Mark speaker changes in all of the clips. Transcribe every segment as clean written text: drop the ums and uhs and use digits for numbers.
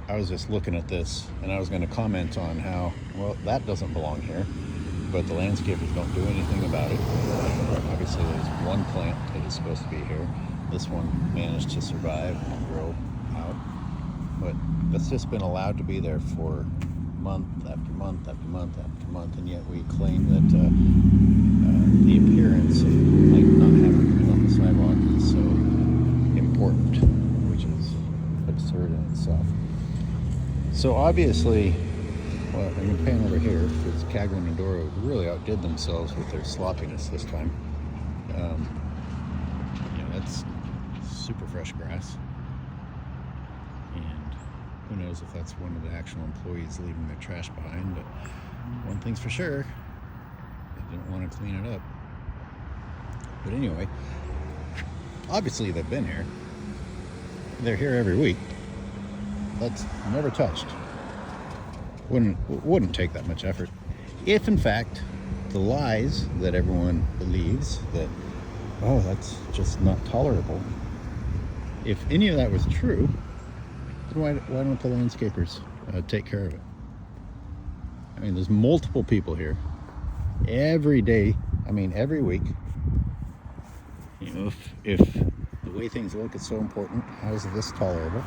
Speaker 1: I was just looking at this, and I was going to comment on how, well, that doesn't belong here, but the landscapers don't do anything about it. Obviously, there's one plant that is supposed to be here. This one managed to survive and grow out, but that's just been allowed to be there for month after month after month after month, and yet we claim that the appearance of like not having trees on the sidewalk is so important, which is absurd in itself. So obviously, well, I can pan over here because Cagua and Adoro really outdid themselves with their sloppiness this time. That's super fresh grass. And who knows if that's one of the actual employees leaving their trash behind, but one thing's for sure, they didn't want to clean it up. But anyway, obviously they've been here. They're here every week. That's never touched. Wouldn't take that much effort. If in fact the lies that everyone believes that, oh, that's just not tolerable, if any of that was true, then why don't the landscapers take care of it? I mean, there's multiple people here every day. I mean, every week. You know, if the way things look is so important, how is this tolerable?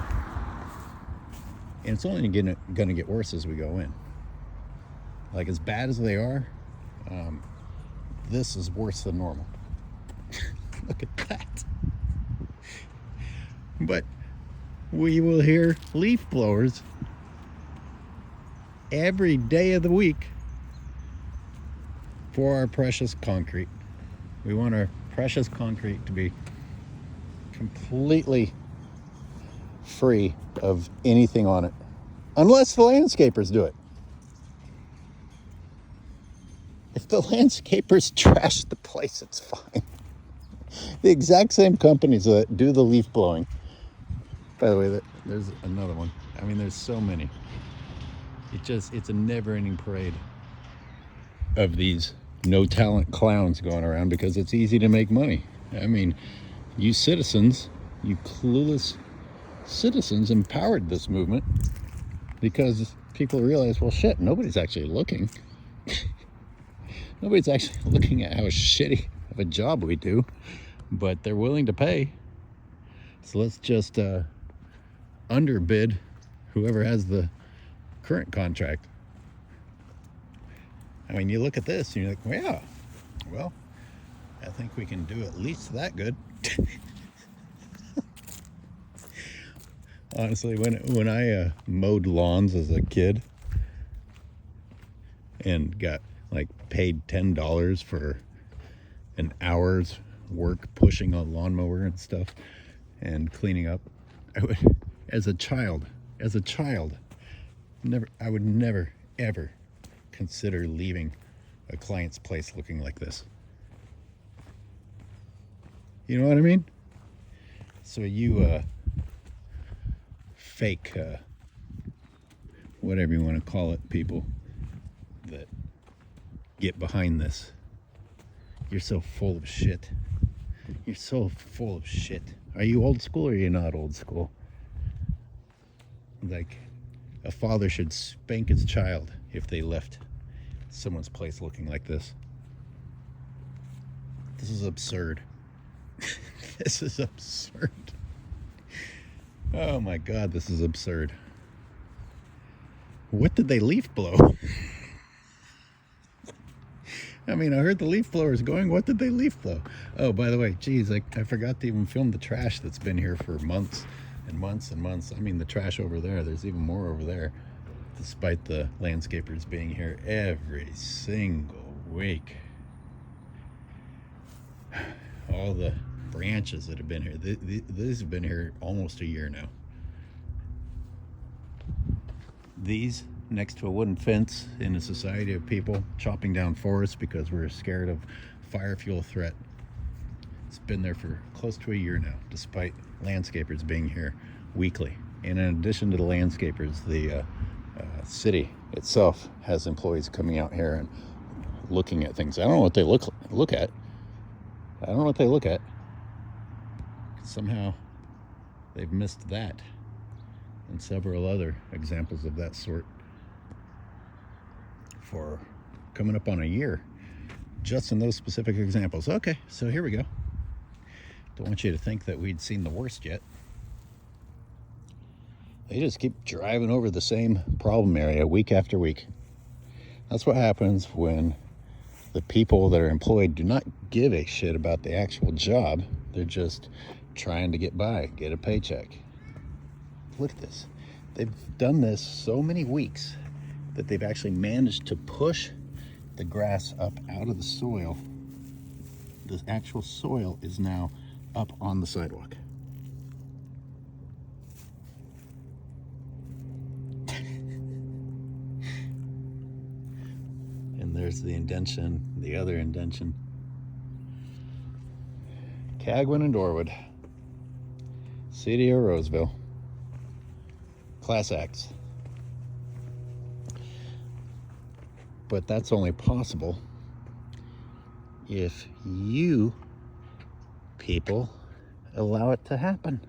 Speaker 1: And it's only going to get worse as we go in. Like, as bad as they are, this is worse than normal. Look at that. But we will hear leaf blowers every day of the week for our precious concrete. We want our precious concrete to be completely free of anything on it, unless the landscapers do it. If the landscapers trash the place, it's fine. The exact same companies that do the leaf blowing. By the way, there's another one. I mean, there's so many. It's a never-ending parade of these no-talent clowns going around because it's easy to make money. I mean, you citizens, you clueless citizens empowered this movement because people realize, well, shit, nobody's actually looking. Nobody's actually looking at how shitty of a job we do, but they're willing to pay. So let's just underbid whoever has the current contract. I mean, you look at this and you're like, well, yeah, well, I think we can do at least that good. Honestly, when I mowed lawns as a kid and got like paid $10 for an hour's work pushing a lawnmower and stuff and cleaning up, I would, as a child, I would never ever consider leaving a client's place looking like this. You know what I mean? So you fake whatever you want to call it, people that get behind this, you're so full of shit. You're so full of shit. Are you old school or are you not old school? Like, a father should spank his child if they left someone's place looking like this. This is absurd. This is absurd. Oh my God, this is absurd. What did they leaf blow? I mean, I heard the leaf blowers going. What did they leaf blow? Oh, by the way, geez, I forgot to even film the trash that's been here for months and months and months. I mean, the trash over there, there's even more over there, despite the landscapers being here every single week. All the branches that have been here, these have been here almost a year now. These next to a wooden fence in a society of people chopping down forests because we're scared of fire fuel threat. It's been there for close to a year now, despite landscapers being here weekly. And in addition to the landscapers, the city itself has employees coming out here and looking at things. I don't know what they look at. I don't know what they look at. Somehow they've missed that. and several other examples of that sort for coming up on a year, just in those specific examples. Okay, so here we go. Don't want you to think that we'd seen the worst yet. They just keep driving over the same problem area week after week. That's what happens when the people that are employed do not give a shit about the actual job. They're just trying to get by, get a paycheck. Look at this. They've done this so many weeks that they've actually managed to push the grass up out of the soil. The actual soil is now up on the sidewalk. And there's the indention, the other indention. Cagwin and Dorwood, City of Roseville, class acts. But that's only possible if you people allow it to happen.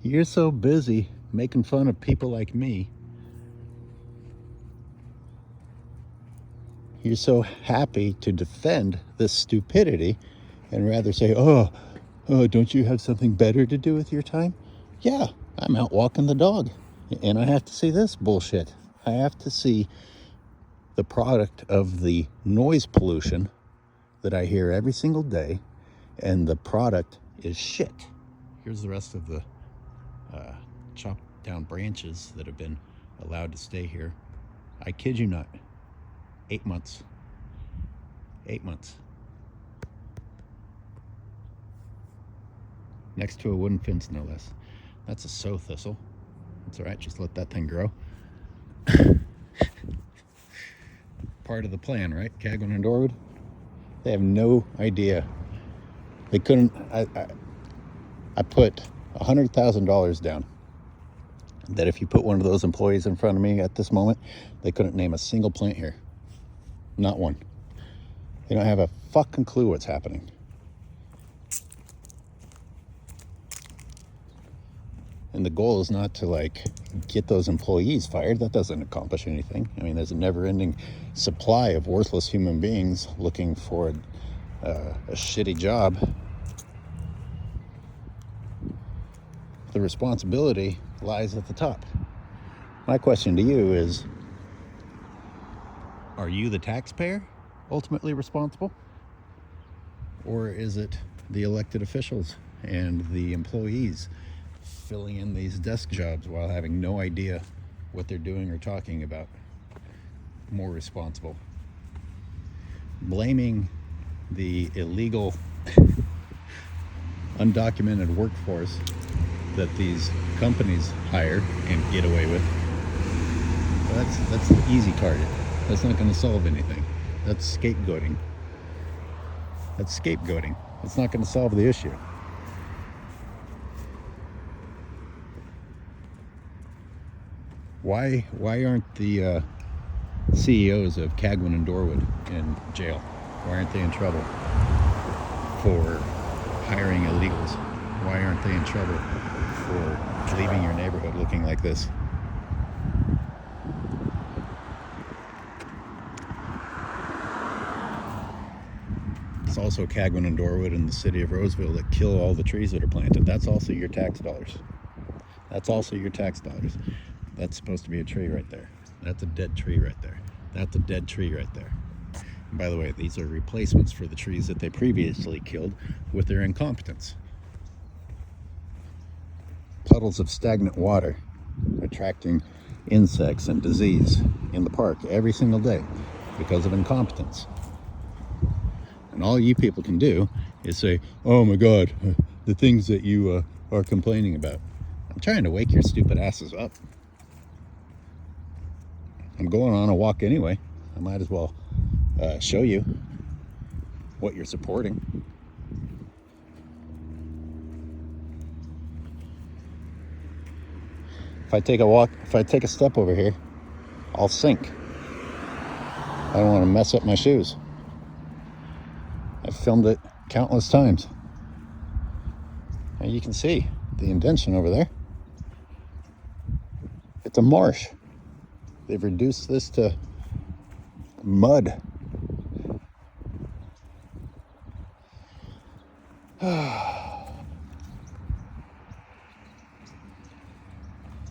Speaker 1: You're so busy making fun of people like me. You're so happy to defend this stupidity and rather say, oh, don't you have something better to do with your time? Yeah, I'm out walking the dog and I have to see this bullshit. I have to see the product of the noise pollution that I hear every single day, and the product is shit. Here's the rest of the chopped down branches that have been allowed to stay here. I kid you not. 8 months. 8 months. Next to a wooden fence, no less. That's a sow thistle. That's all right, just let that thing grow. Part of the plan, right? Cagwin and Dorwood? They have no idea. They couldn't. I put $100,000 down that if you put one of those employees in front of me at this moment, they couldn't name a single plant here. Not one. They don't have a fucking clue what's happening. And the goal is not to get those employees fired. That doesn't accomplish anything. I mean, there's a never-ending supply of worthless human beings looking for a shitty job. The responsibility lies at the top. My question to you is, are you the taxpayer ultimately responsible? Or is it the elected officials and the employees filling in these desk jobs while having no idea what they're doing or talking about more responsible? Blaming the illegal, undocumented workforce that these companies hire and get away with, well, that's the easy target. That's not going to solve anything. That's scapegoating. It's not going to solve the issue. Why aren't the CEOs of Cagwin and Dorwood in jail? Why aren't they in trouble for hiring illegals? Why aren't they in trouble for leaving your neighborhood looking like this? It's also Cagwin and Dorwood in the city of Roseville that kill all the trees that are planted. That's also your tax dollars. That's supposed to be a tree right there. That's a dead tree right there. That's a dead tree right there. And by the way, these are replacements for the trees that they previously killed with their incompetence. Puddles of stagnant water attracting insects and disease in the park every single day because of incompetence. And all you people can do is say, oh my God, the things that you are complaining about. I'm trying to wake your stupid asses up. I'm going on a walk anyway. I might as well show you what you're supporting. If I take a step over here, I'll sink. I don't want to mess up my shoes. I've filmed it countless times. And you can see the indention over there. It's a marsh. They've reduced this to mud.